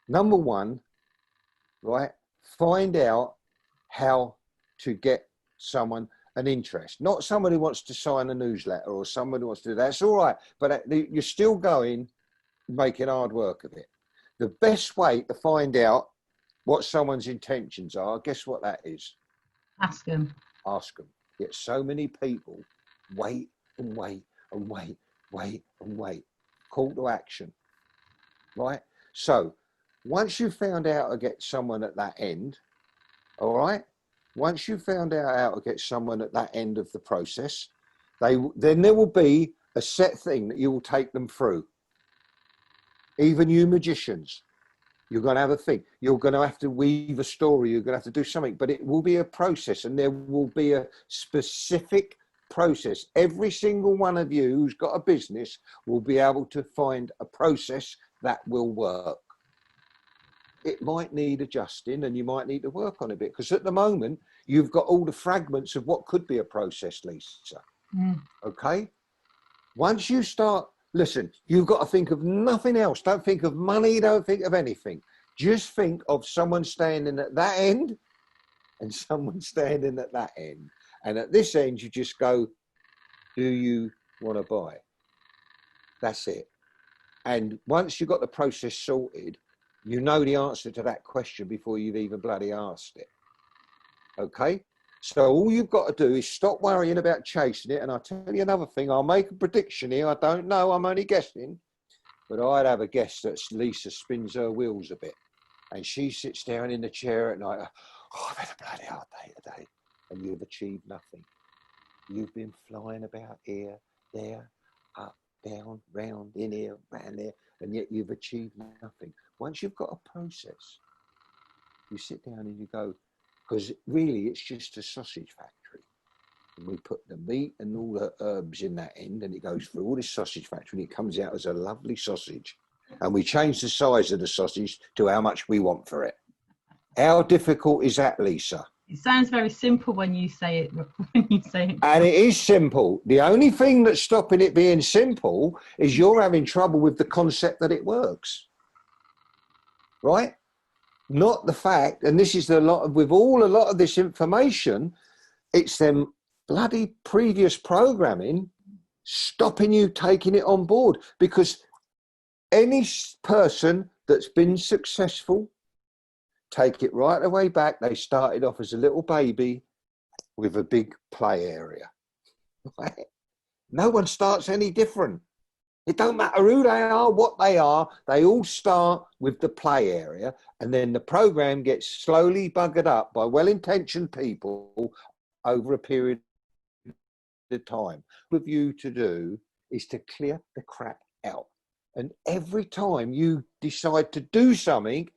Number one, right? Find out how to get someone an interest, not someone who wants to sign a newsletter or someone who wants to do that. That's all right, but you're still going, making hard work of it. The best way to find out what someone's intentions are, guess what that is? Ask them. Ask them. Yet so many people wait and wait and wait, wait and wait. Call to action, right? So once you've found out to get someone at that end, all right? Once you've found out how to get someone at that end of the process, then there will be a set thing that you will take them through. Even you magicians, you're going to have a thing. You're going to have to weave a story. You're going to have to do something, but it will be a process, and there will be a specific process. Every single one of you who's got a business will be able to find a process that will work. It might need adjusting, and you might need to work on a bit, because at the moment you've got all the fragments of what could be a process, Lisa. Okay? Once you start, listen, you've got to think of nothing else. Don't think of money. Don't think of anything. Just think of someone standing at that end and someone standing at that end. And at this end, you just go, do you want to buy? That's it. And once you've got the process sorted, you know the answer to that question before you've even bloody asked it. Okay? So all you've got to do is stop worrying about chasing it. And I'll tell you another thing. I'll make a prediction here. I don't know. I'm only guessing. But I'd have a guess that Lisa spins her wheels a bit. And she sits down in the chair at night. Oh, I've had a bloody hard day today. And you've achieved nothing. You've been flying about here, there, up, down, round, in here, round there. And yet you've achieved nothing. Once you've got a process, you sit down and you go, because really it's just a sausage factory. And we put the meat and all the herbs in that end, and it goes through all this sausage factory, and it comes out as a lovely sausage. And we change the size of the sausage to how much we want for it. How difficult is that, Lisa? It sounds very simple when you say it. And it is simple. The only thing that's stopping it being simple is you're having trouble with the concept that it works. Right? Not the fact, and this is a lot of this information, it's them bloody previous programming stopping you taking it on board. Because any person that's been successful, take it right the way back, they started off as a little baby with a big play area. Right? No one starts any different. It don't matter who they are, what they are, they all start with the play area, and then the program gets slowly buggered up by well-intentioned people over a period of time. What you to do is to clear the crap out. And every time you decide to do something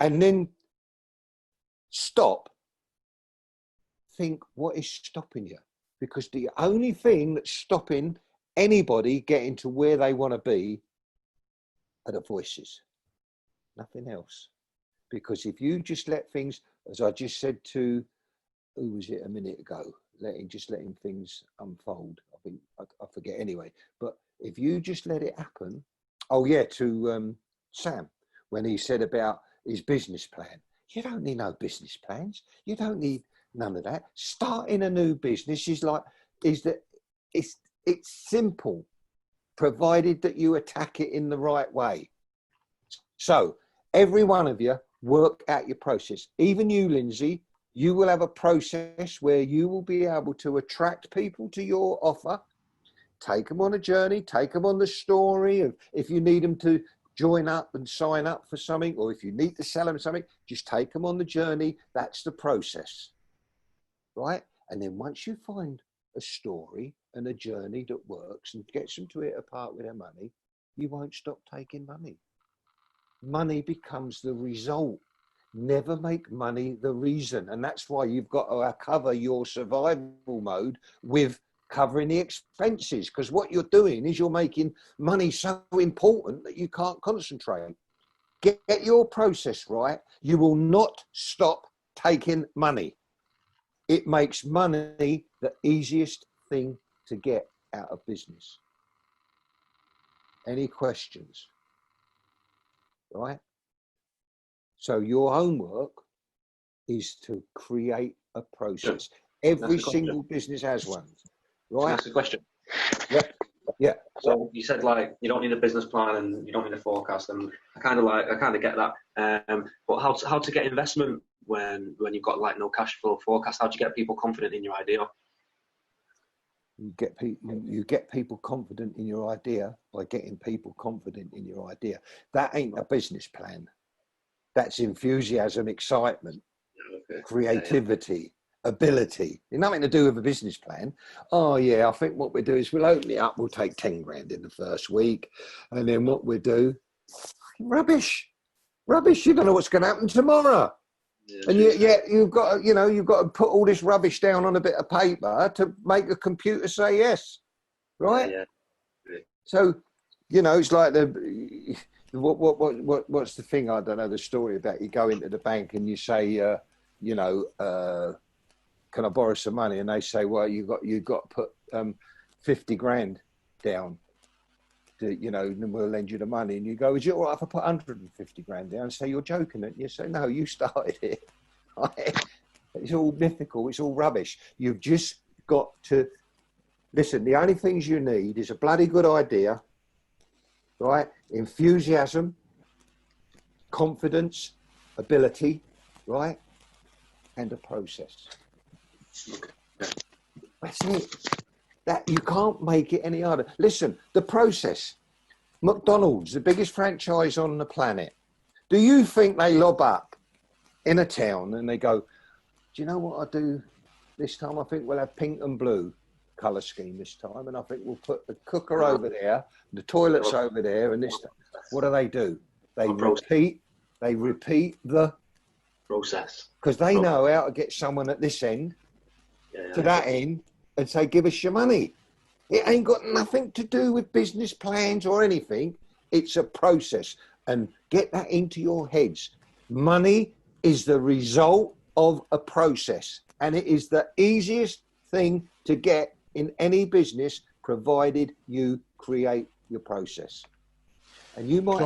and then stop, think, what is stopping you? Because the only thing that's stopping anybody getting to where they want to be are the voices, nothing else. Because if you just let things, as I just said to, who was it a minute ago, letting things unfold. I think I forget anyway. But if you just let it happen, to Sam, when he said about his business plan, you don't need no business plans. You don't need none of that. Starting a new business it's simple, provided that you attack it in the right way. So every one of you work out your process. Even you, Lindsay, you will have a process where you will be able to attract people to your offer, take them on a journey, take them on the story of if you need them to join up and sign up for something, or if you need to sell them something, just take them on the journey. That's the process, right? And then once you find a story and a journey that works and gets them to hit a part with their money, you won't stop taking money. Money becomes the result. Never make money the reason. And that's why you've got to cover your survival mode with covering the expenses, because what you're doing is you're making money so important that you can't concentrate. Get your process right. You will not stop taking money. It makes money the easiest thing to get out of business. Any questions? Right? So your homework is to create a process. Every single business has one, Can I right? ask a question? Yeah. So you said like you don't need a business plan and you don't need a forecast, and I kind of get that. But how to get investment when you've got like no cash flow forecast? How do you get people confident in your idea? You get people confident in your idea by getting people confident in your idea. That ain't a business plan. That's enthusiasm, excitement, creativity, ability. It's nothing to do with a business plan. Oh yeah, I think what we do is we'll open it up. We'll take 10 grand in the first week, and then what we do, rubbish. You don't know what's going to happen tomorrow. And you've got to put all this rubbish down on a bit of paper to make a computer say yes, right? Yeah. So, it's like what's the thing? I don't know the story about. You go into the bank and you say, can I borrow some money? And they say, well, you've got to put 50 grand down. Then we'll lend you the money. And you go, is it all right if I put 150 grand down? And say, you're joking. And you say, no, you started it. Right? It's all mythical. It's all rubbish. You've just got to listen. The only things you need is a bloody good idea, right? Enthusiasm, confidence, ability, right? And a process. That's it. That you can't make it any harder. Listen, the process. McDonald's, the biggest franchise on the planet. Do you think they lob up in a town and they go, do you know what I do this time? I think we'll have pink and blue colour scheme this time. And I think we'll put the cooker over there, the toilets over there, and this. What do? They repeat the process. Because they know how to get someone at this end to that end and say, give us your money. It ain't got nothing to do with business plans or anything. It's a process. And get that into your heads. Money is the result of a process. And it is the easiest thing to get in any business, provided you create your process. And you might...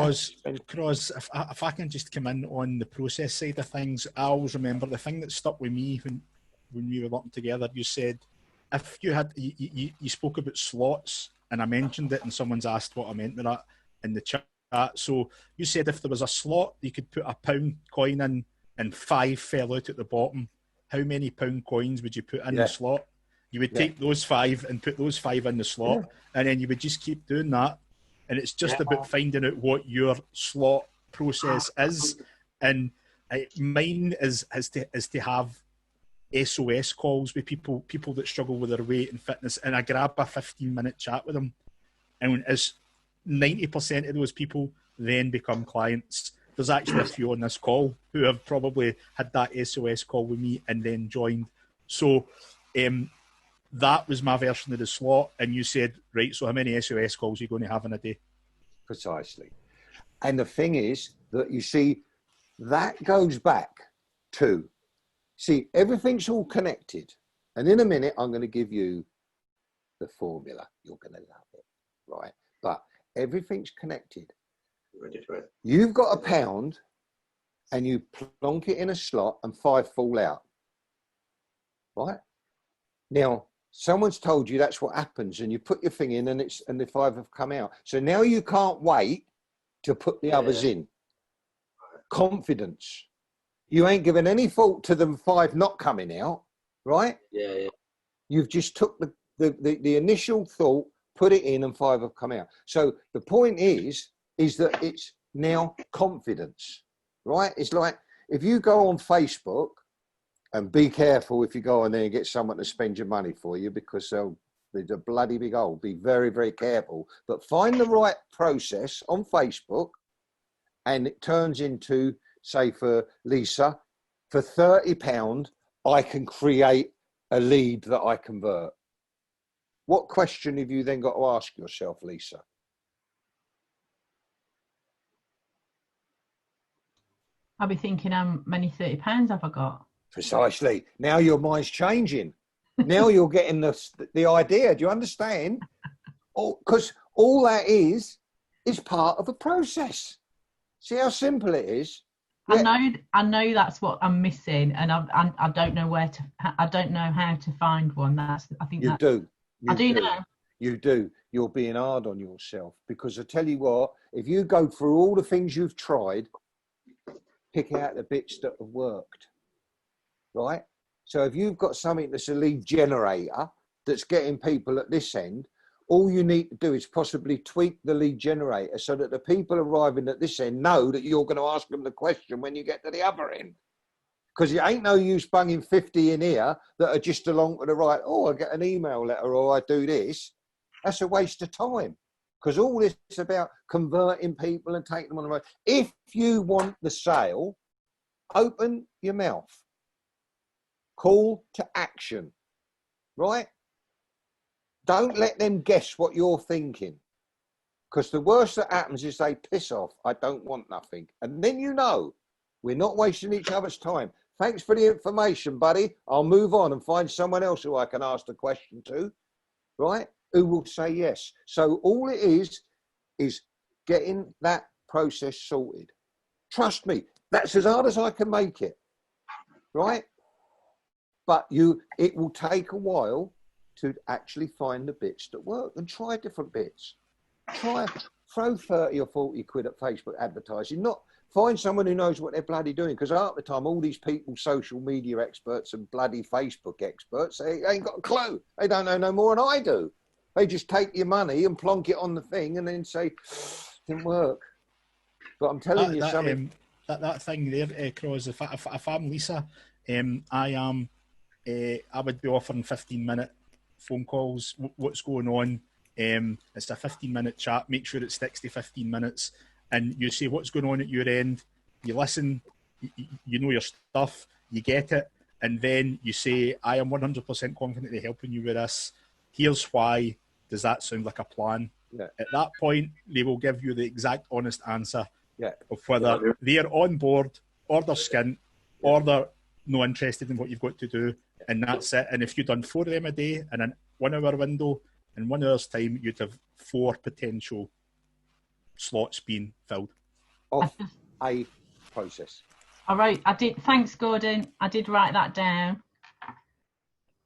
Croz, if I can just come in on the process side of things, I always remember the thing that stuck with me when we were working together. You said, if you had, you spoke about slots, and I mentioned it, and someone's asked what I meant with that in the chat. So you said if there was a slot, you could put a £1 coin in, and 5 fell out at the bottom. How many £1 coins would you put in the slot? You would take those 5 and put those 5 in the slot, and then you would just keep doing that. And it's just about finding out what your slot process is. And mine is to have SOS calls with people that struggle with their weight and fitness, and I grab a 15-minute chat with them, and as 90% of those people then become clients. There's actually a few on this call who have probably had that SOS call with me and then joined. So that was my version of the slot, and you said, right, so how many SOS calls are you going to have in a day? Precisely. And the thing is that, you see, that goes back to, everything's all connected. And in a minute, I'm going to give you the formula. You're going to love it, right? But everything's connected. Ready for it. You've got £1 and you plonk it in a slot and 5 fall out, right? Now, someone's told you that's what happens, and you put your thing in and the 5 have come out. So now you can't wait to put the others in. Confidence. You ain't given any thought to them 5 not coming out, right? Yeah. You've just took the initial thought, put it in, and 5 have come out. So the point is that it's now confidence, right? It's like if you go on Facebook, and be careful if you go on there and get someone to spend your money for you, because they'll be a bloody big hole. Be very, very careful. But find the right process on Facebook, and it turns into, say, for Lisa, for £30, I can create a lead that I convert. What question have you then got to ask yourself, Lisa? I'll be thinking, how many £30 have I got? Precisely. Now your mind's changing. Now you're getting the idea. Do you understand? Because all that is part of a process. See how simple it is? I know that's what I'm missing, and I don't know I don't know how to find one. I think You do. I do know. You do. You're being hard on yourself, because I tell you what, if you go through all the things you've tried, pick out the bits that have worked, right? So if you've got something that's a lead generator that's getting people at this end, all you need to do is possibly tweak the lead generator so that the people arriving at this end know that you're going to ask them the question when you get to the other end. Because it ain't no use bunging 50 in here that are just along to the right. Oh, I get an email letter, or I do this. That's a waste of time. Because all this is about converting people and taking them on the road. If you want the sale, open your mouth. Call to action, right? Don't let them guess what you're thinking. Because the worst that happens is they piss off. I don't want nothing. And then you know, we're not wasting each other's time. Thanks for the information, buddy. I'll move on and find someone else who I can ask the question to, right? Who will say yes. So all it is getting that process sorted. Trust me, that's as hard as I can make it, right? But it will take a while to actually find the bits that work, and try different bits. Throw 30 or 40 quid at Facebook advertising, not find someone who knows what they're bloody doing. Because half the time, all these people, social media experts and bloody Facebook experts, they ain't got a clue. They don't know no more than I do. They just take your money and plonk it on the thing and then say, didn't work. But I'm telling you something. That thing there, Croz, if I'm Lisa, I would be offering 15-minute phone calls. What's going on? It's a 15-minute chat. Make sure it sticks to 15 minutes. And you say what's going on at your end. You listen. You know your stuff. You get it. And then you say, I am 100% confident in helping you with this. Here's why. Does that sound like a plan? Yeah. At that point, they will give you the exact honest answer of whether Yeah. they're on board or they're skint or they're not interested in what you've got to do. And that's it. And if you've done 4 of them a day in a 1 hour window, in 1 hour's time, you'd have 4 potential slots being filled. Off a process. All right. Thanks, Gordon. I did write that down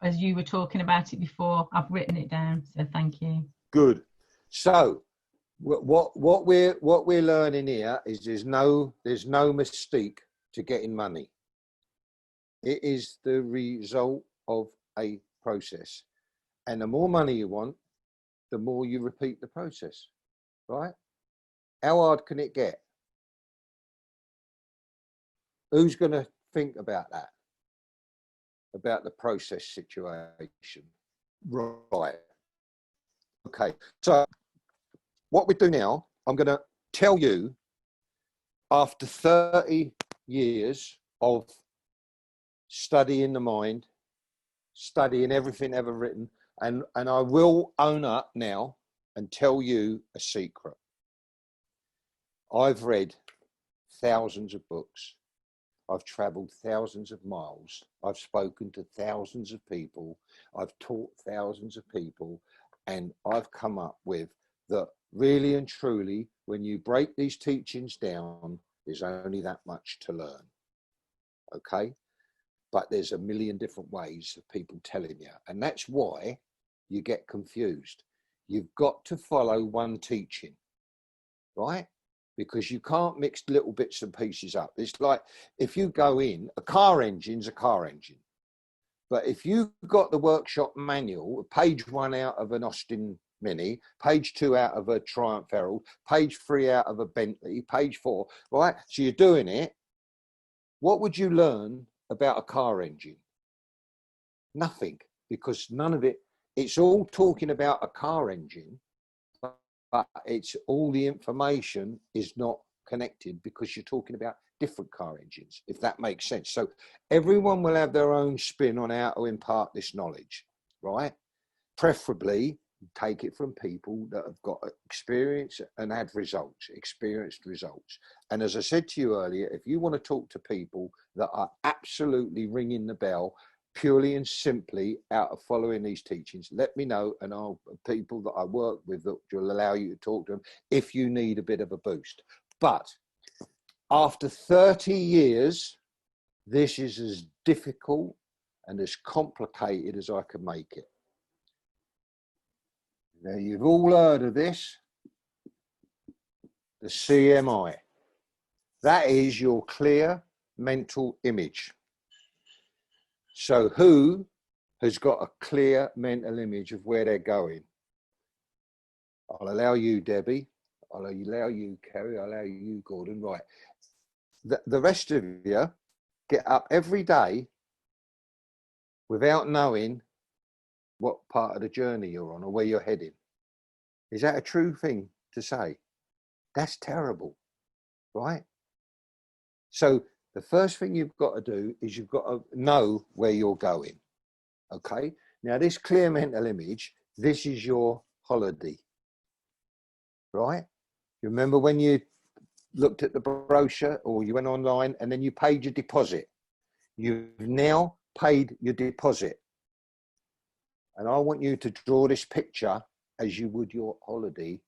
as you were talking about it before. I've written it down, so thank you. Good. So what we're learning here is there's no mystique to getting money. It is the result of a process. And the more money you want, the more you repeat the process, right? How hard can it get? Who's going to think about that? About the process situation? Right. Okay. So what we do now, I'm going to tell you, after 30 years of studying the mind, studying everything ever written, and I will own up now and tell you a secret. I've read thousands of books. I've traveled thousands of miles. I've spoken to thousands of people. I've taught thousands of people. And I've come up with that really and truly, when you break these teachings down, there's only that much to learn. Okay? But there's a million different ways of people telling you. And that's why you get confused. You've got to follow one teaching, right? Because you can't mix little bits and pieces up. It's like if you go in, a car engine's a car engine. But if you've got the workshop manual, page 1 out of an Austin Mini, page 2 out of a Triumph Herald, page 3 out of a Bentley, page 4, right? So you're doing it. What would you learn about a car engine? Nothing, because none of it, it's all talking about a car engine, but it's all the information is not connected because you're talking about different car engines, if that makes sense. So everyone will have their own spin on how to impart this knowledge, right? Preferably take it from people that have got experience and had results, experienced results. And as I said to you earlier, if you want to talk to people that are absolutely ringing the bell, purely and simply out of following these teachings, let me know, and I'll people that I work with that will allow you to talk to them if you need a bit of a boost. But After 30 years, this is as difficult and as complicated as I could make it. Now, you've all heard of this, the CMI. That is your clear mental image. So who has got a clear mental image of where they're going? I'll allow you, Debbie. I'll allow you, Kerry. I'll allow you, Gordon. Right. The rest of you get up every day without knowing what part of the journey you're on or where you're heading. Is that a true thing to say? That's terrible, right? So the first thing you've got to do is you've got to know where you're going, okay? Now, this clear mental image, this is your holiday, right? You remember when you looked at the brochure or you went online and then you paid your deposit? You've now paid your deposit. And I want you to draw this picture as you would your holiday,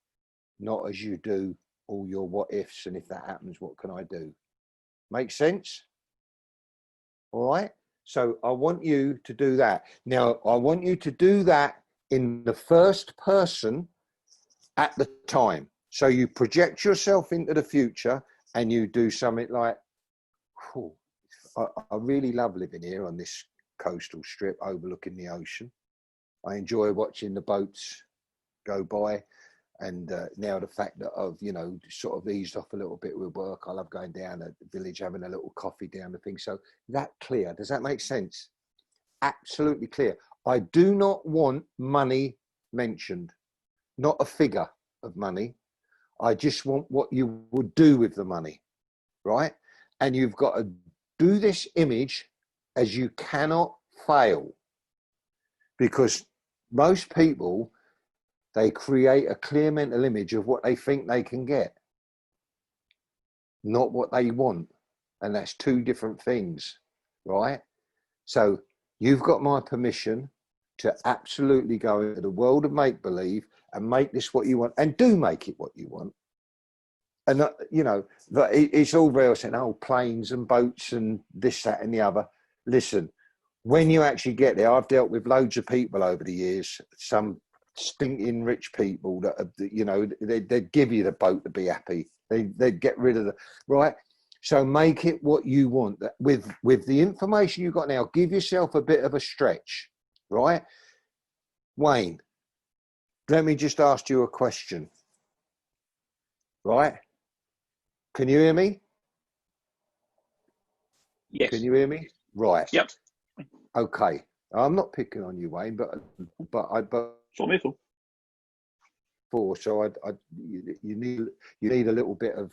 not as you do all your what ifs and if that happens, what can I do? Make sense? All right. So I want you to do that. Now, I want you to do that in the first person at the time. So you project yourself into the future and you do something like, oh, I really love living here on this coastal strip overlooking the ocean. I enjoy watching the boats go by. And now the fact that I've, you know, sort of eased off a little bit with work, I love going down at the village, having a little coffee down the thing. So that clear, does that make sense? Absolutely clear. I do not want money mentioned, not a figure of money. I just want what you would do with the money, right? And you've got to do this image as you cannot fail, because most people, they create a clear mental image of what they think they can get, not what they want. And that's two different things, right? So you've got my permission to absolutely go into the world of make-believe and make this what you want, and do make it what you want. And, you know, it's all real saying, oh, planes and boats and this, that, and the other. Listen, when you actually get there, I've dealt with loads of people over the years, some stinking rich people that, you know, they'd give you the boat to be happy. They'd get rid of the, right? So make it what you want. With the information you've got now, give yourself a bit of a stretch, right? Wayne, let me just ask you a question, right? Can you hear me? Yes. Can you hear me? Right. Yep. Okay. I'm not picking on you, Wayne, but It's what I'm here for. so you need a little bit of,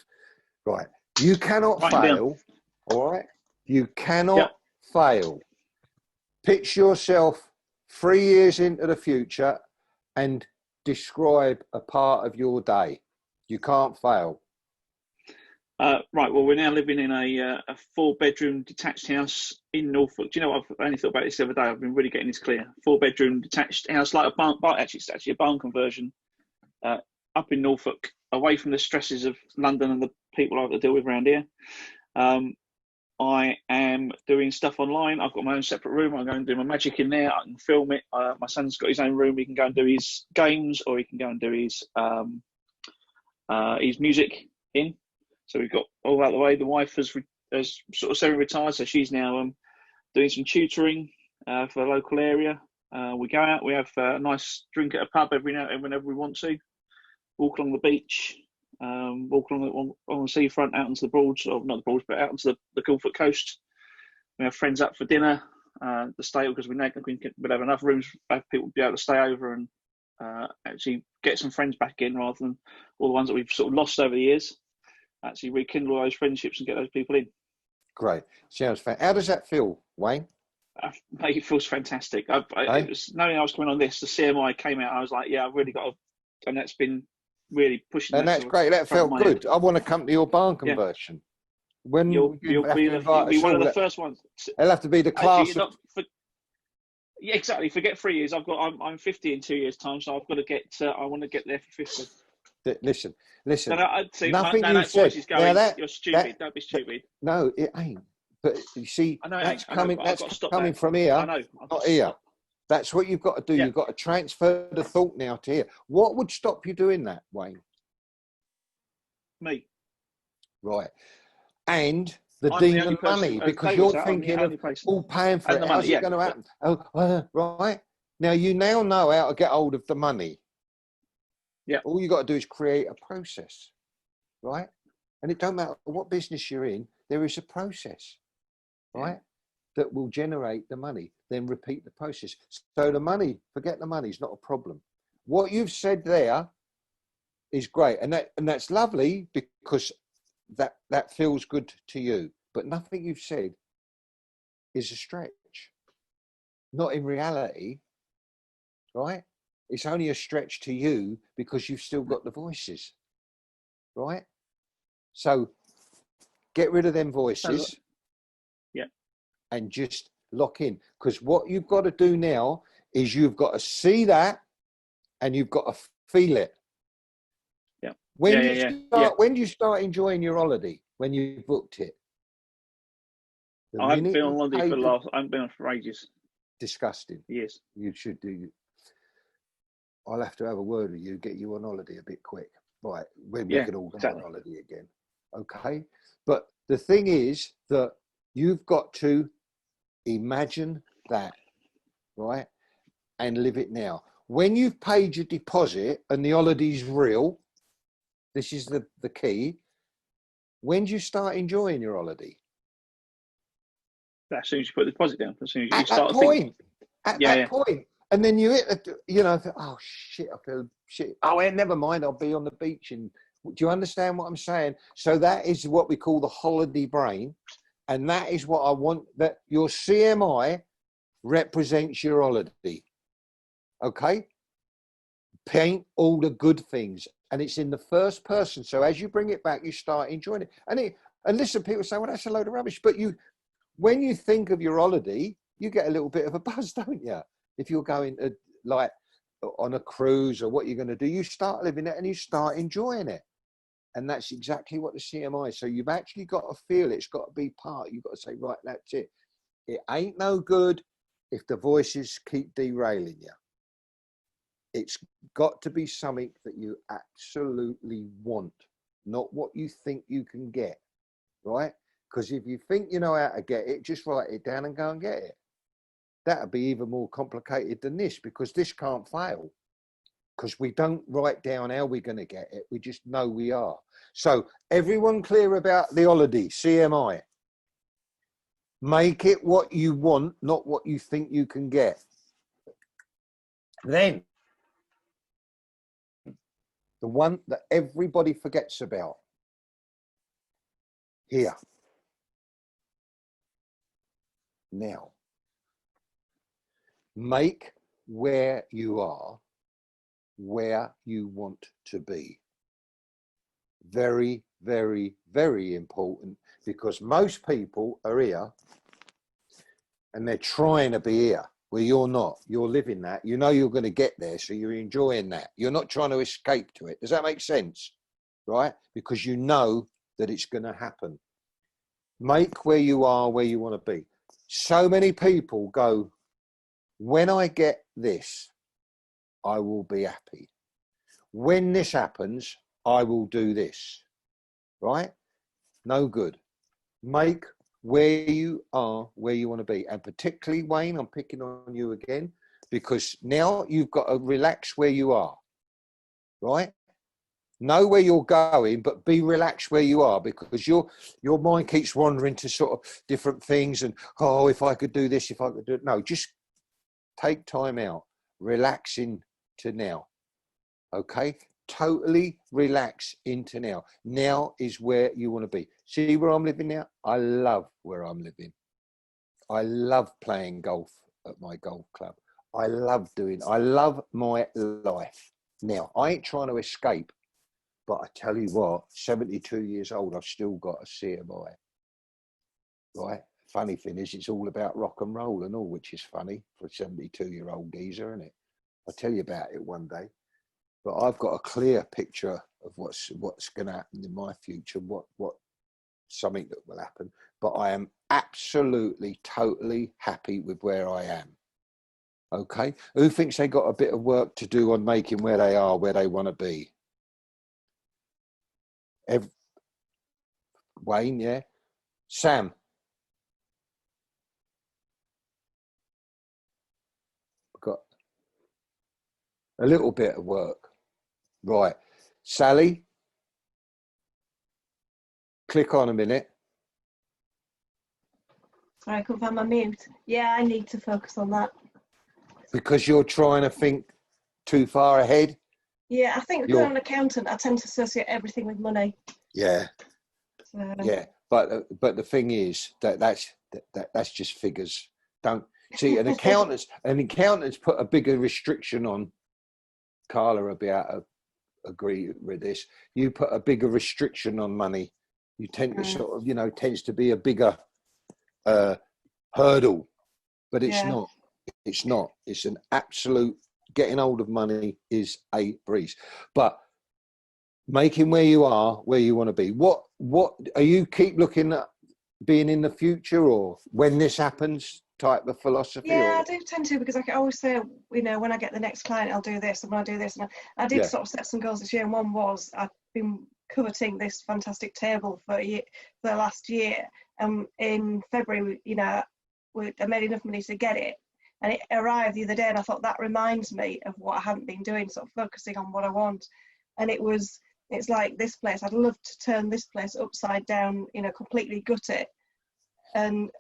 right. You cannot Write it fail. All right. You cannot fail. Pitch yourself 3 years into the future and describe a part of your day. You can't fail. Right, well, we're now living in a 4-bedroom detached house in Norfolk. Do you know what? I've only thought about this the other day. I've been really getting this clear. 4-bedroom detached house, like a barn. Actually, it's actually a barn conversion up in Norfolk, away from the stresses of London and the people I have to deal with around here. I am doing stuff online. I've got my own separate room. I'm going to do my magic in there. I can film it. My son's got his own room. He can go and do his games, or he can go and do his music in. So we've got all out of the way. The wife has sort of semi-retired, so she's now doing some tutoring for the local area. We go out, we have a nice drink at a pub every now and whenever we want to. Walk along the beach, walk along the seafront, out onto the Broads, or not the Broads, but out onto the Guildford coast. We have friends up for dinner, the stay, because we'd have enough rooms for people to be able to stay over and actually get some friends back in, rather than all the ones that we've sort of lost over the years. Actually rekindle those friendships and get those people in. Great. Sounds fun. How does that feel, Wayne? Mate, it feels fantastic. It was, knowing I was coming on this, the CMI came out, I was like, yeah, I've really got to, and that's been really pushing. And that's great. That felt good. I want to come to your barn conversion. Yeah. When you'll be one of the first ones. It'll have to be the class. Yeah, exactly. Forget 3 years. I'm 50 in 2 years' time, so I've got to get. I want to get there for 50. Listen. No, no, I'd say, Nothing no, you that said. voice is going, Now you're stupid. Don't be stupid. no, it ain't. But you see, I know it that's ain't. I know, coming. but I've That's got to stop coming that. from here, I know. I've got not to here. stop. That's what you've got to do. Yeah. You've got to transfer the thought now to here. What would stop you doing that, Wayne? Me. Right. And the I'm the only demon person, money, as because David you're said, I'm the thinking of only person. all paying for And it. the How's money, it yeah. going to happen? Right. Now, you now know how to get hold of the money. Yeah. All you got to do is create a process, right? And it don't matter what business you're in, there is a process, right? That will generate the money, then repeat the process. So the money, forget the money, is not a problem. What you've said there is great. And that's lovely, because that feels good to you. But nothing you've said is a stretch. Not in reality, right? It's only a stretch to you because you've still got the voices, right? So get rid of them voices. Yeah. And just lock in. Because what you've got to do now is you've got to see that and you've got to feel it. Yeah. When do you start enjoying your holiday? When you've booked it? I haven't been on holiday I haven't been on for ages. Disgusting. Yes. You should do. I'll have to have a word with you, get you on holiday a bit quick. Right. When we can all go on holiday again. Okay. But the thing is that you've got to imagine that, right? And live it now. When you've paid your deposit and the holiday's real, this is the key. When do you start enjoying your holiday? As soon as you put the deposit down, as soon as you At start that point. At that point. And then you hit, oh shit, I feel shit. Oh, never mind, I'll be on the beach. And do you understand what I'm saying? So that is what we call the holiday brain. And that is what I want, that your CMI represents your holiday. Okay? Paint all the good things. And it's in the first person. So as you bring it back, you start enjoying it. And listen, people say, well, that's a load of rubbish. But when you think of your holiday, you get a little bit of a buzz, don't you? If you're going to, like, on a cruise or what you're going to do, you start living it and you start enjoying it. And that's exactly what the CMI is. So you've actually got to feel it. It's got to be part. You've got to say, right, that's it. It ain't no good if the voices keep derailing you. It's got to be something that you absolutely want, not what you think you can get, right? Because if you think you know how to get it, just write it down and go and get it. That'd be even more complicated than this, because this can't fail. Because we don't write down how we're going to get it. We just know we are. So everyone clear about the holiday, CMI. Make it what you want, not what you think you can get. Then, the one that everybody forgets about. Here. Now. Make where you are where you want to be. Very, very, very important, because most people are here and they're trying to be here where you're not. You're living that. You know you're going to get there, so you're enjoying that. You're not trying to escape to it. Does that make sense? Right? Because you know that it's going to happen. Make where you are where you want to be. So many people go, when I get this, I will be happy. When this happens, I will do this. Right? No good. Make where you are where you want to be. And particularly, Wayne, I'm picking on you again, because now you've got to relax where you are. Right? Know where you're going, but be relaxed where you are, because your mind keeps wandering to sort of different things and, oh, if I could do this, if I could do it. No, just take time out. Relax into now. Okay? Totally relax into now. Now is where you want to be. See where I'm living now? I love where I'm living. I love playing golf at my golf club. I love my life. Now, I ain't trying to escape, but I tell you what, 72 years old, I've still got a CMI. Right? Funny thing is, it's all about rock and roll and all, which is funny for a 72-year-old geezer, isn't it? I'll tell you about it one day. but I've got a clear picture of what's going to happen in my future, what something that will happen. But I am absolutely, totally happy with where I am. Okay, who thinks they got a bit of work to do on making where they are, where they want to be? Wayne, yeah. Sam. Got a little bit of work. Right. Sally, click on a minute. Sorry, I couldn't find my mute. Yeah, I need to focus on that. Because you're trying to think too far ahead. Yeah, I think being an accountant, I tend to associate everything with money. Yeah. So. Yeah. But the thing is that's just figures. Don't see an accountant's put a bigger restriction on. Carla will be able to agree with this. You put a bigger restriction on money. You tend to sort of, tends to be a bigger hurdle, but it's not. It's not. It's an absolute getting hold of money is a breeze. But making where you are, where you want to be. What are you keep looking at being in the future or when this happens type of philosophy? Yeah, I do tend to, because I can always say, when I get the next client, I'll do this, and when I do this. And I did sort of set some goals this year, and one was I've been coveting this fantastic table for the last year. In February, I made enough money to get it, and it arrived the other day, and I thought that reminds me of what I hadn't been doing, sort of focusing on what I want. And it's like this place, I'd love to turn this place upside down, completely gut it. And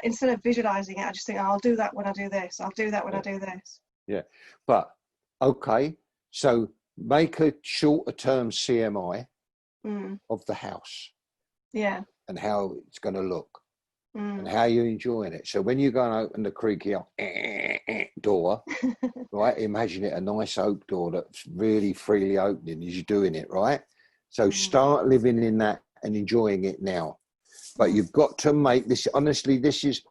instead of visualizing it, I just think, I'll do that when I do this. I'll do that when I do this. Yeah. But, okay. So make a shorter term CMI of the house. Yeah. And how it's going to look. And how you're enjoying it. So when you go and open the creaky door, right, imagine it a nice oak door that's really freely opening as you're doing it, right? So start living in that and enjoying it now. But you've got to make this, honestly, this is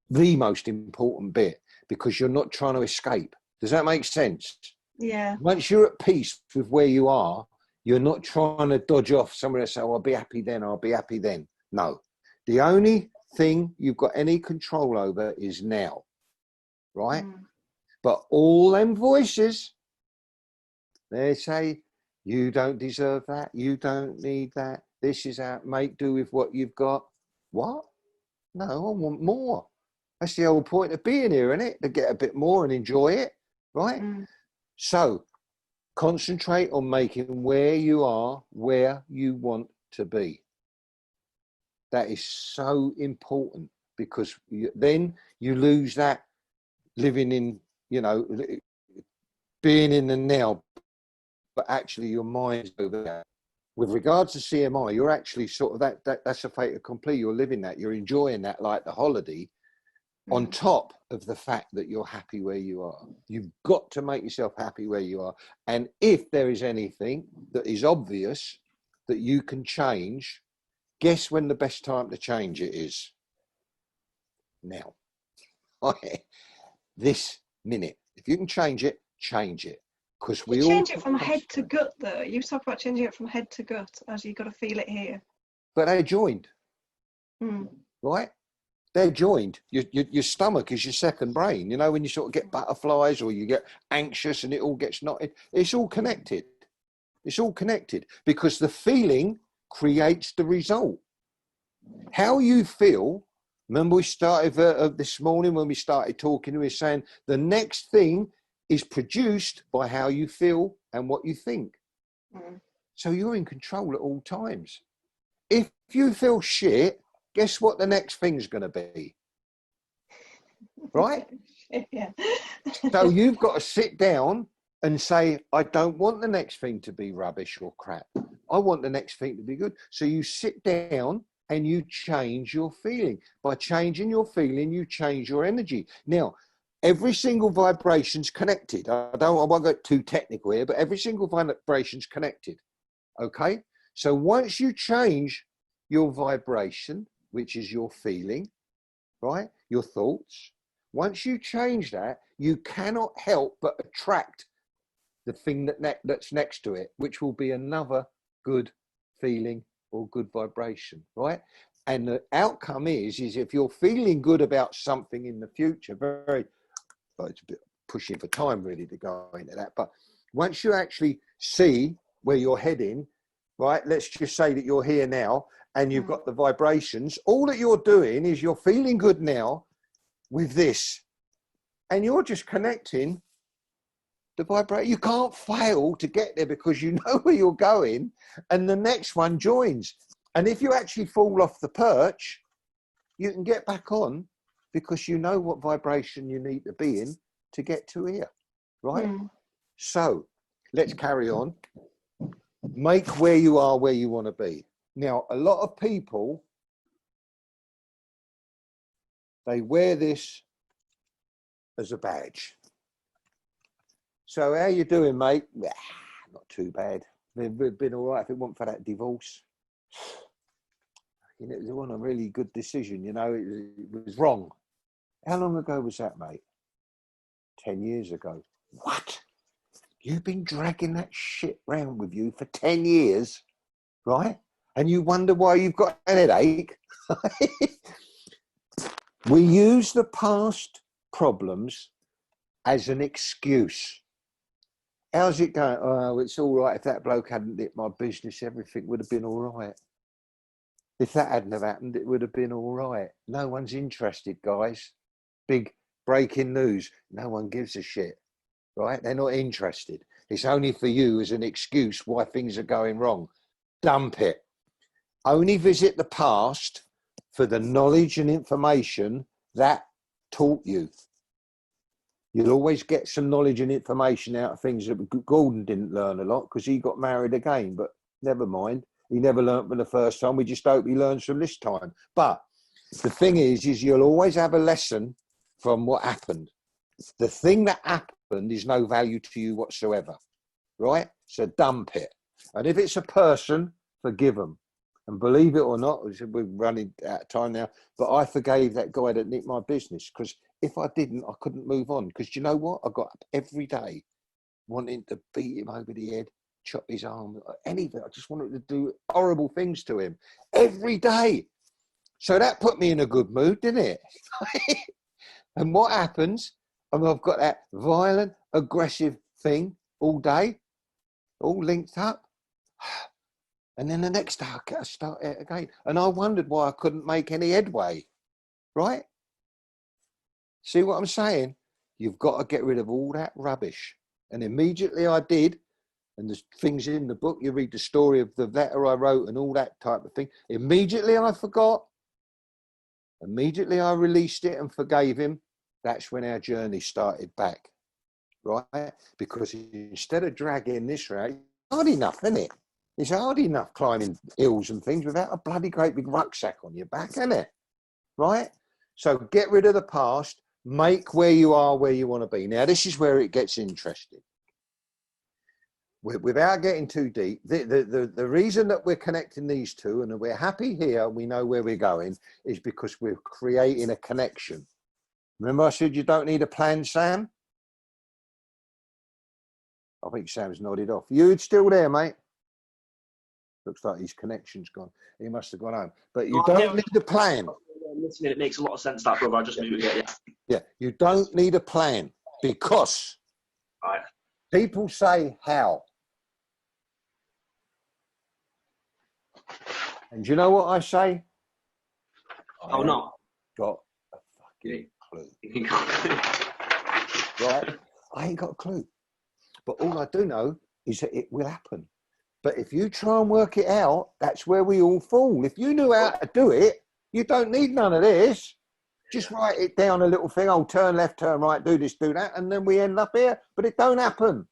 the most important bit, because you're not trying to escape. Does that make sense? Yeah. Once you're at peace with where you are, you're not trying to dodge off somewhere and say, I'll be happy then, I'll be happy then. No. The only thing you've got any control over is now, right? But all them voices, they say, you don't deserve that, you don't need that, this is out, make do with what you've got. What? No, I want more. That's the whole point of being here, isn't it? To get a bit more and enjoy it, right? So concentrate on making where you are, where you want to be. That is so important, because then you lose that living in, being in the now, but actually your mind's over there. With regards to CMI, you're actually sort of that's a fait accompli. You're living that, you're enjoying that like the holiday, on top of the fact that you're happy where you are. You've got to make yourself happy where you are. And if there is anything that is obvious that you can change, guess when the best time to change it is? Now. This minute. If you can change it, change it. Because we all change it from head to gut, though. You talk about changing it from head to gut, as you've got to feel it here. But they're joined, right? They're joined. Your stomach is your second brain. When you sort of get butterflies or you get anxious and it all gets knotted, it's all connected. It's all connected, because the feeling creates the result. How you feel. Remember, we started this morning when we started talking, we were saying the next thing is produced by how you feel and what you think. So you're in control at all times. If you feel shit, guess what the next thing's going to be? Right? Yeah. So you've got to sit down and say, I don't want the next thing to be rubbish or crap. I want the next thing to be good. So you sit down and you change your feeling. By changing your feeling, you change your energy. Now, every single vibration's connected. I won't get too technical here, but every single vibration's connected. Okay? So once you change your vibration, which is your feeling, right? Your thoughts. Once you change that, you cannot help but attract the thing that's next to it, which will be another good feeling or good vibration, right? And the outcome is if you're feeling good about something in the future, it's a bit pushing for time really to go into that, but once you actually see where you're heading, right? Let's just say that you're here now and you've got the vibrations. All that you're doing is you're feeling good now with this, and you're just connecting the vibration. You can't fail to get there because you know where you're going, and the next one joins. And if you actually fall off the perch, you can get back on because you know what vibration you need to be in to get to here, right? So let's carry on. Make where you are where you want to be. Now, a lot of people, they wear this as a badge. So how you doing, mate? Not too bad. We've been all right if it weren't for that divorce. You know, it wasn't a really good decision, you know, it was wrong. How long ago was that, mate? 10 years ago. What? You've been dragging that shit round with you for 10 years, right? And you wonder why you've got a headache. We use the past problems as an excuse. How's it going? Oh, it's all right. If that bloke hadn't nicked my business, everything would have been all right. If that hadn't have happened, it would have been all right. No one's interested, guys. Big breaking news. No one gives a shit, right? They're not interested. It's only for you as an excuse why things are going wrong. Dump it. Only visit the past for the knowledge and information that taught you. You'll always get some knowledge and information out of things that Gordon didn't learn a lot because he got married again, but never mind. He never learned from the first time. We just hope he learns from this time. But the thing is you'll always have a lesson from what happened. The thing that happened is no value to you whatsoever, right? So dump it. And if it's a person, forgive them. And believe it or not, we're running out of time now, but I forgave that guy that nicked my business because if I didn't, I couldn't move on. Because you know what? I got up every day wanting to beat him over the head, chop his arm, anything. I just wanted to do horrible things to him every day. So that put me in a good mood, didn't it? And what happens? I mean, I've got that violent, aggressive thing all day, all linked up. And then the next day I start it again. And I wondered why I couldn't make any headway, right? See what I'm saying? You've got to get rid of all that rubbish. And immediately I did. And there's things in the book, you read the story of the letter I wrote and all that type of thing. Immediately I forgot. Immediately I released it and forgave him. That's when our journey started back, right? Because instead of dragging this route, it's hard enough, isn't it? It's hard enough climbing hills and things without a bloody great big rucksack on your back, isn't it? Right? So get rid of the past, make where you are where you want to be. Now, this is where it gets interesting. Without getting too deep, the reason that we're connecting these two and that we're happy here, we know where we're going, is because we're creating a connection. Remember I said you don't need a plan, Sam? I think Sam's nodded off. You still there, mate? Looks like his connection's gone. He must have gone home. But you don't need a plan. Listening, it makes a lot of sense, that, brother. I just muted it. Yeah, you don't need a plan because people say how. And do you know what I say? Oh, no. Got a fucking clue. Right? I ain't got a clue. But all I do know is that it will happen. But if you try and work it out, that's where we all fall. If you knew how to do it, you don't need none of this. Just write it down a little thing. Oh, turn left, turn right, do this, do that. And then we end up here. But it don't happen.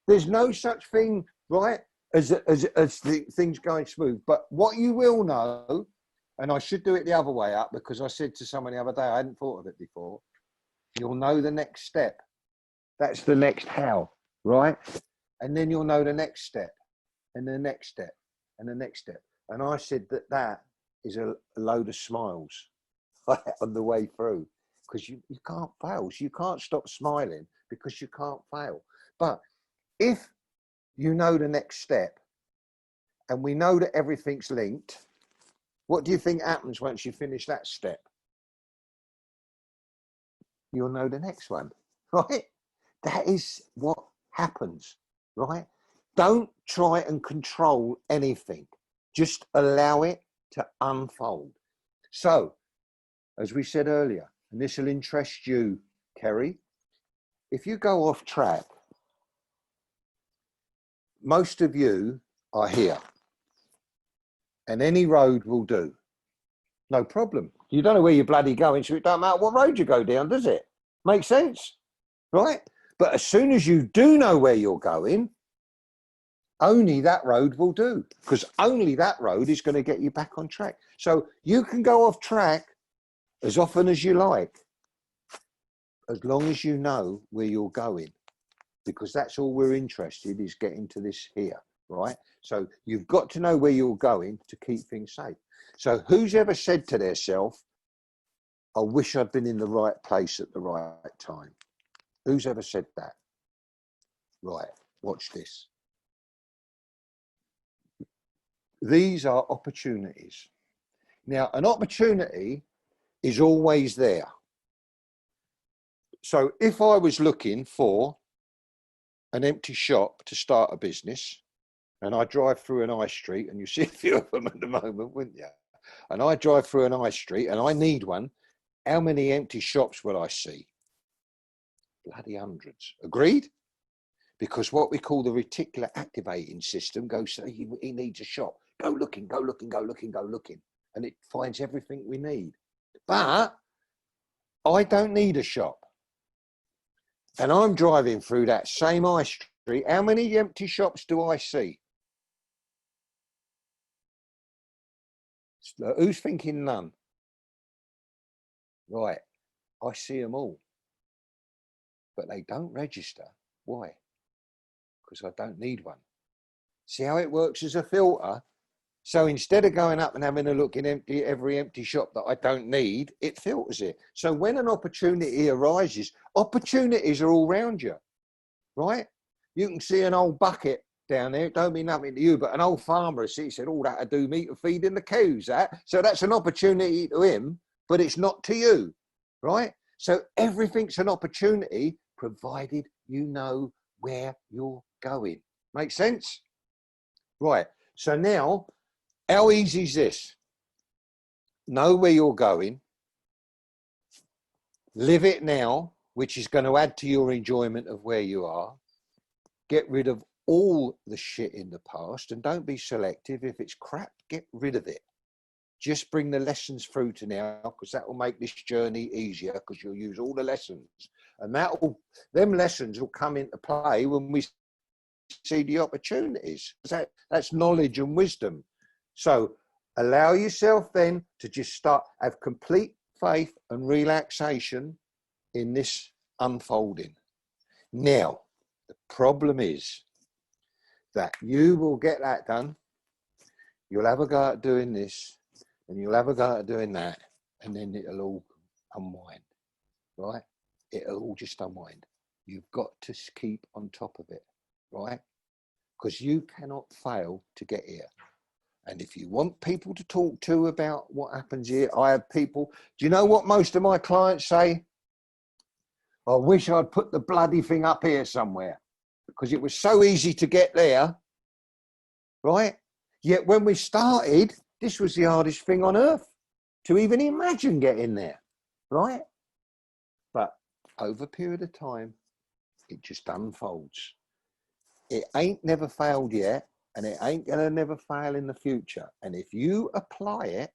There's no such thing, right, as the things going smooth. But what you will know, and I should do it the other way up because I said to someone the other day, I hadn't thought of it before, you'll know the next step. That's the next how, right? And then you'll know the next step and the next step and the next step. And I said that is a load of smiles on the way through because you can't fail. So you can't stop smiling because you can't fail. But if you know the next step and we know that everything's linked, what do you think happens once you finish that step? You'll know the next one, right? That is what happens, right? Don't try and control anything. Just allow it to unfold. So, as we said earlier, and this will interest you, Kerry, if you go off track, most of you are here, and any road will do. No problem. You don't know where you're bloody going, so it don't matter what road you go down, does it? Make sense? Right? But as soon as you do know where you're going, only that road will do, because only that road is going to get you back on track. So you can go off track as often as you like, as long as you know where you're going, because that's all we're interested is getting to this here, right? So you've got to know where you're going to keep things safe. So who's ever said to themselves, I wish I'd been in the right place at the right time? Who's ever said that? Right, watch this. These are opportunities. Now, an opportunity is always there. So if I was looking for an empty shop to start a business, and I drive through an high street, and you see a few of them at the moment, wouldn't you? And I drive through an high street and I need one, how many empty shops will I see? Bloody hundreds. Agreed? Because what we call the reticular activating system goes, so he needs a shop. Go looking, go looking, go looking, go looking. And it finds everything we need. But I don't need a shop. And I'm driving through that same high street. How many empty shops do I see? Who's thinking none? Right. I see them all. But they don't register. Why? Because I don't need one. See how it works as a filter? So instead of going up and having a look in every empty shop that I don't need, it filters it. So when an opportunity arises, opportunities are all around you, right? You can see an old bucket down there. It don't mean nothing to you, but an old farmer he said, oh, that'll do me to feeding the cows, that. So that's an opportunity to him, but it's not to you, right? So everything's an opportunity, provided you know where you're going. Make sense? Right. So now, how easy is this? Know where you're going. Live it now, which is going to add to your enjoyment of where you are. Get rid of all the shit in the past, and don't be selective. If it's crap, get rid of it. Just bring the lessons through to now, because that will make this journey easier, because you'll use all the lessons. And them lessons will come into play when we see the opportunities. That's knowledge and wisdom. So allow yourself then to just have complete faith and relaxation in this unfolding. Now, the problem is that you will get that done. You'll have a go at doing this, and you'll have a go at doing that, and then it'll all unwind, right? It'll all just unwind. You've got to keep on top of it, right? Because you cannot fail to get here. And if you want people to talk to about what happens here, I have people, do you know what most of my clients say? I wish I'd put the bloody thing up here somewhere, because it was so easy to get there, right? Yet when we started, this was the hardest thing on earth to even imagine getting there, right? But over a period of time, it just unfolds. It ain't never failed yet, and it ain't gonna never fail in the future. And if you apply it,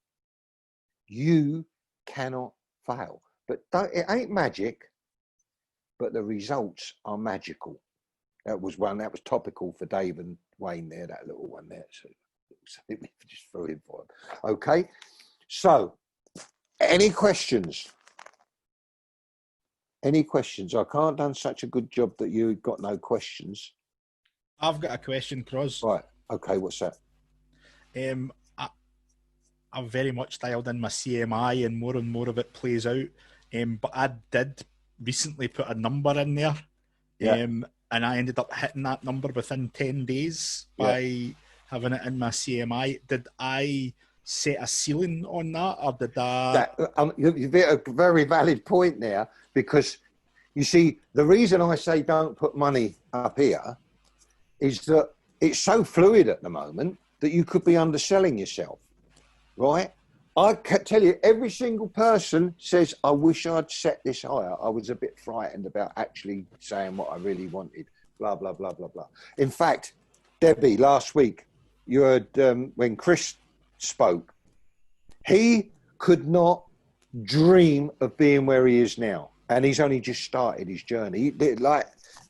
you cannot fail. But it ain't magic, but the results are magical. That was topical for Dave and Wayne there, that little one there. So just threw in for him. Okay, so any questions? Any questions? I can't done such a good job that you got no questions. I've got a question, Croz. Right. Okay, what's that? I've very much dialed in my CMI, and more of it plays out. But I did recently put a number in there. Yeah. And and I ended up hitting that number within 10 days by having it in my CMI. Did I set a ceiling on that, or did you've hit a very valid point there, because you see, the reason I say don't put money up here is that it's so fluid at the moment that you could be underselling yourself, right? I can tell you, every single person says, I wish I'd set this higher. I was a bit frightened about actually saying what I really wanted, blah, blah, blah, blah, blah. In fact, Debbie, last week, you heard when Chris spoke, he could not dream of being where he is now. And he's only just started his journey.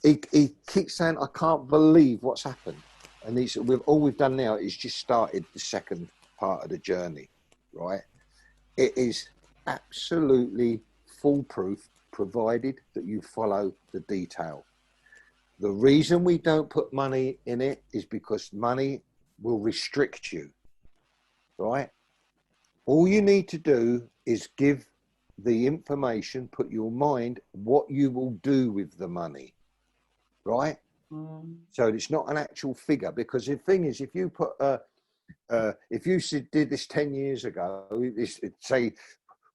He keeps saying, I can't believe what's happened. And all we've done now is just started the second part of the journey. Right, it is absolutely foolproof, provided that you follow the detail. The reason we don't put money in it is because money will restrict you, right? All you need to do is give the information, put your mind what you will do with the money, right? So it's not an actual figure, because the thing is, if you put if you did this 10 years ago, say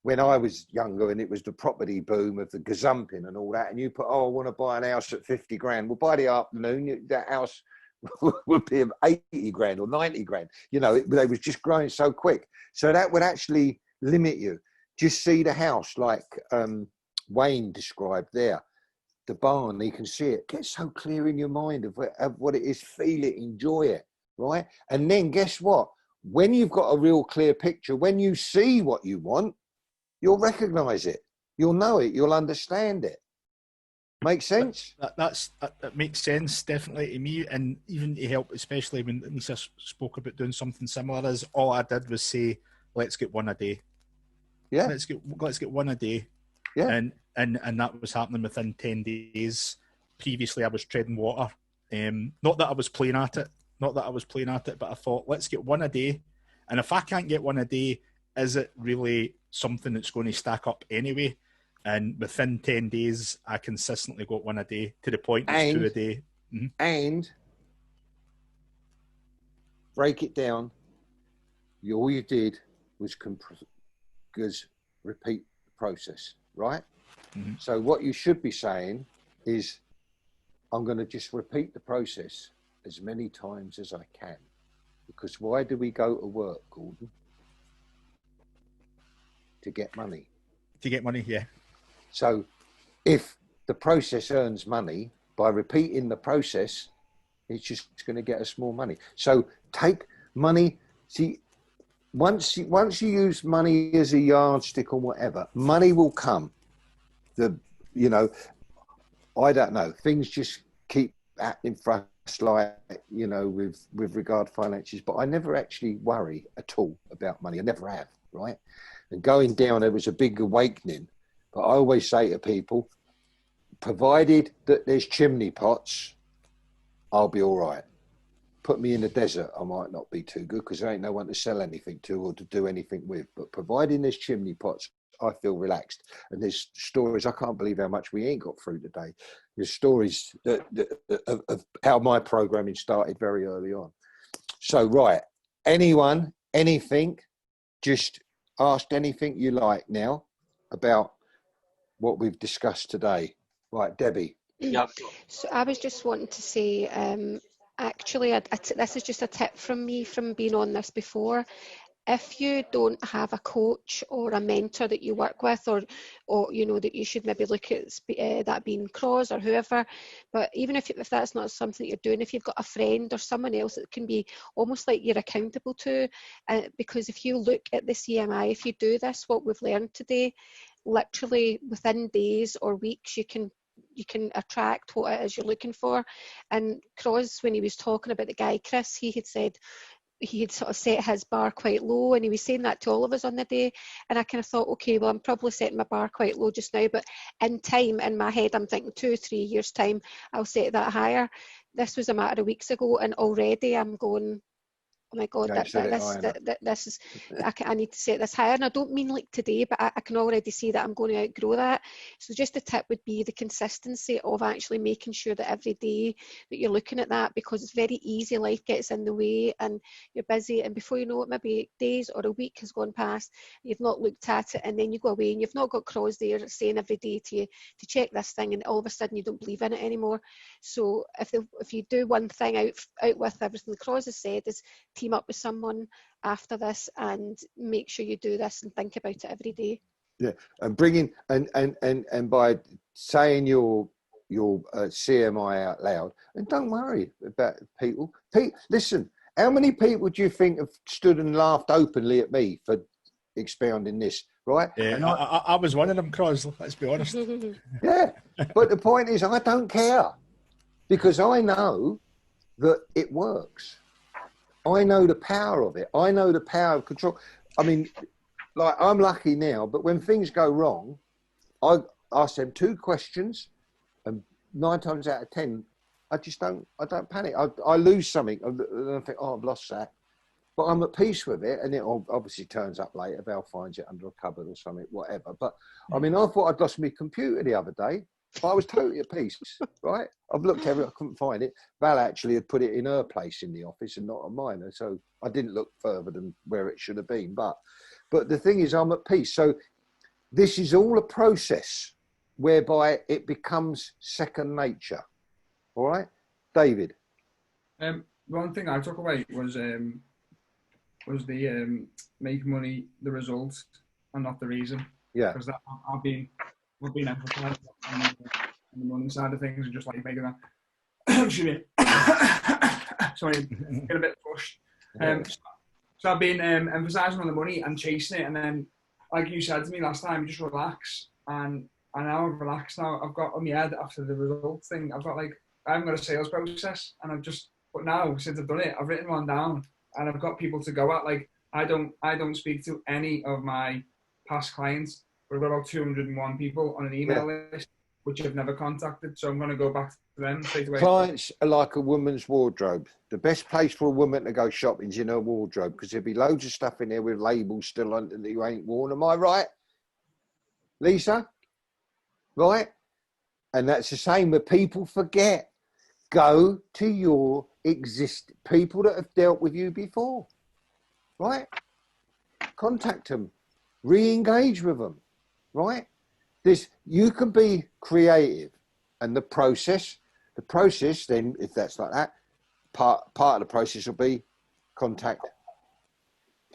when I was younger and it was the property boom of the gazumping and all that, and you put, I want to buy an house at 50 grand. Well, by the afternoon, that house would be 80 grand or 90 grand. You know, they was just growing so quick. So that would actually limit you. Just see the house like Wayne described there. The barn, you can see it. Get so clear in your mind of what it is, feel it, enjoy it. Right? And then guess what? When you've got a real clear picture, when you see what you want, you'll recognize it. You'll know it. You'll understand it. Make sense? That makes sense, definitely, to me. And even to help, especially when Lisa spoke about doing something similar, is all I did was say, let's get one a day. Yeah. Let's get one a day. Yeah. And that was happening within 10 days. Previously, I was treading water. Not that I was playing at it, but I thought, let's get one a day. And if I can't get one a day, is it really something that's going to stack up anyway? And within 10 days, I consistently got one a day, to the point it's 2 a day. Mm-hmm. And break it down. All you did was repeat the process, right? Mm-hmm. So what you should be saying is, I'm going to just repeat the process as many times as I can. Because why do we go to work, Gordon? To get money. To get money, yeah. So if the process earns money, by repeating the process, it's just going to get us more money. So take money. See, once you use money as a yardstick or whatever, money will come. I don't know. Things just keep happening for us, like, with regard to finances. But I never actually worry at all about money. I never have, right? And going down, it was a big awakening. But I always say to people, provided that there's chimney pots, I'll be all right. Put me in the desert, I might not be too good, because there ain't no one to sell anything to or to do anything with. But providing there's chimney pots, I feel relaxed. And there's stories, I can't believe how much we ain't got through today. There's stories of how my programming started very early on. So, right, anyone, anything, just ask anything you like now about what we've discussed today. Right, Debbie. Yeah. So I was just wanting to say, actually, this is just a tip from me from being on this before. If you don't have a coach or a mentor that you work with, or that you should maybe look at that being Croz or whoever, but even if that's not something you're doing, if you've got a friend or someone else that can be almost like you're accountable to, because if you look at the CMI, if you do this, what we've learned today, literally within days or weeks, you can attract what it is you're looking for. And Croz, when he was talking about the guy Chris, he had said he had sort of set his bar quite low, and he was saying that to all of us on the day. And I kind of thought, okay, well, I'm probably setting my bar quite low just now, but in time, in my head, I'm thinking 2 or 3 years time, I'll set that higher. This was a matter of weeks ago, and already I'm going, oh my God, this is, I need to set this higher. And I don't mean like today, but I can already see that I'm going to outgrow that. So just a tip would be the consistency of actually making sure that every day that you're looking at that, because it's very easy, life gets in the way and you're busy, and before you know it, maybe days or a week has gone past, you've not looked at it, and then you go away and you've not got Croz there saying every day to you to check this thing, and all of a sudden you don't believe in it anymore. So if you do one thing out with everything the Croz has said, is team up with someone after this and make sure you do this and think about it every day. Yeah, and bringing and by saying your CMI out loud, and don't worry about people. Listen, how many people do you think have stood and laughed openly at me for expounding this? Right? Yeah, and I was one of them, Croz. Let's be honest. Yeah, but the point is, I don't care because I know that it works. I know the power of it. I know the power of control. I mean, like, I'm lucky now, but when things go wrong, I ask them 2 questions, and 9 times out of 10, I don't panic. I lose something, and I think, oh, I've lost that. But I'm at peace with it, and it obviously turns up later. Val finds it under a cupboard or something, whatever. But, I mean, I thought I'd lost my computer the other day, but I was totally at peace, right? I've looked everywhere, I couldn't find it. Val actually had put it in her place in the office and not on mine, so I didn't look further than where it should have been. But the thing is, I'm at peace. So this is all a process whereby it becomes second nature. All right, David? One thing I took away was the make money the result and not the reason. Yeah. Because I've been emphasised on the money side of things and just like making that. Excuse me. Sorry, get a bit pushed. So I've been emphasising on the money and chasing it, and then, like you said to me last time, just relax. And now I've relaxed. Now I've got on my head after the result thing. I haven't got a sales process, and but now since I've done it, I've written one down, and I've got people to go at. Like I don't speak to any of my past clients. But I've got about 201 people on an email list, which I've never contacted. So I'm going to go back to them straight away. Clients are like a woman's wardrobe. The best place for a woman to go shopping is in her wardrobe, because there'll be loads of stuff in there with labels still on that you ain't worn. Am I right, Lisa? Right? And that's the same with people forget. Go to your people that have dealt with you before. Right? Contact them. Re-engage with them. Right? You can be creative, and the process then, if that's like that, part of the process will be contact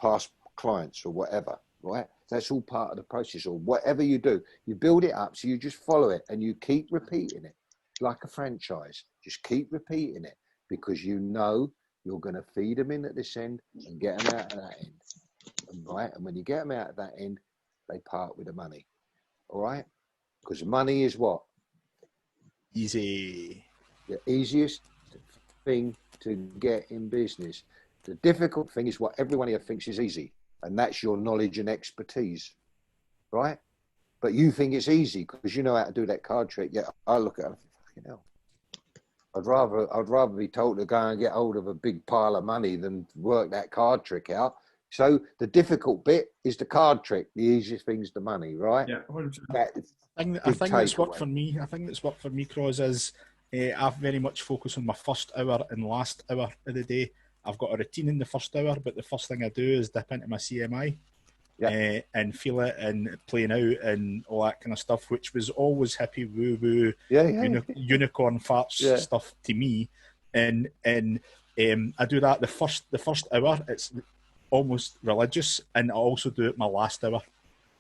past clients or whatever, right? That's all part of the process, or whatever you do. You build it up, so you just follow it and you keep repeating it like a franchise. Just keep repeating it, because you know you're going to feed them in at this end and get them out of that end, right? And when you get them out of that end, they part with the money, all right? Because money is what? Easy. The easiest thing to get in business. The difficult thing is what everyone here thinks is easy, and that's your knowledge and expertise, right? But you think it's easy because you know how to do that card trick. Yeah, I look at it and think, fucking hell. I'd rather be told to go and get hold of a big pile of money than work that card trick out. So the difficult bit is the card trick. The easiest thing's the money, right? Yeah, 100%. I think that's worked for me. I think that's worked for me, Croz, is I very much focus on my first hour and last hour of the day. I've got a routine in the first hour, but the first thing I do is dip into my CMI and feel it and playing out and all that kind of stuff, which was always hippie, woo-woo, unicorn farts stuff to me. And I do that the first hour. It's almost religious, and I also do it my last hour.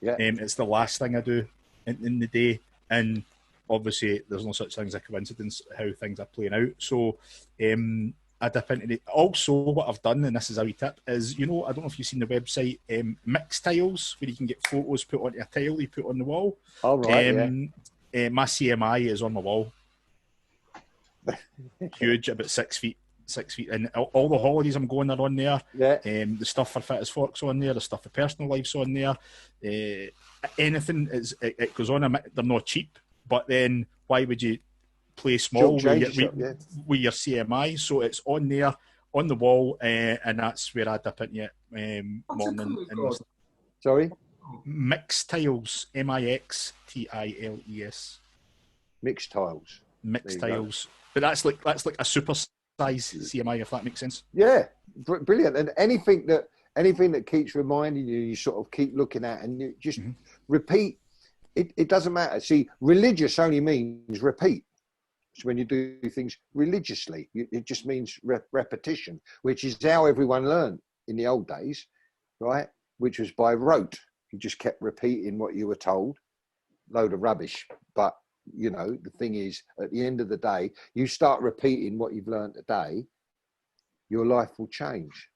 It's the last thing I do in the day, and obviously there's no such thing as a coincidence how things are playing out. So I dip into it. Also, what I've done, and this is a wee tip, is, I don't know if you've seen the website Mix Tiles, where you can get photos put onto a tile you put on the wall. All right. My CMI is on my wall. Huge, about 6 feet. 6 feet, and all the holidays I'm going are on there. The stuff for Fit as Fork's on there. The stuff for personal life's on there. Anything it goes on. They're not cheap, but then why would you play small with your CMI? So it's on there on the wall, and that's where I dip into it What's the morning. colours, And God? Sorry? mixed tiles, MIXTILES. Mixed tiles. Mixed There you go. tiles. But that's like a super size CMI, if that makes sense. Yeah, brilliant. And anything that keeps reminding you, you sort of keep looking at, and you just repeat. It doesn't matter. See, religious only means repeat. So when you do things religiously, it just means repetition, which is how everyone learned in the old days, right? Which was by rote. You just kept repeating what you were told. Load of rubbish. But, you know, the thing is, at the end of the day, you start repeating what you've learned today, your life will change.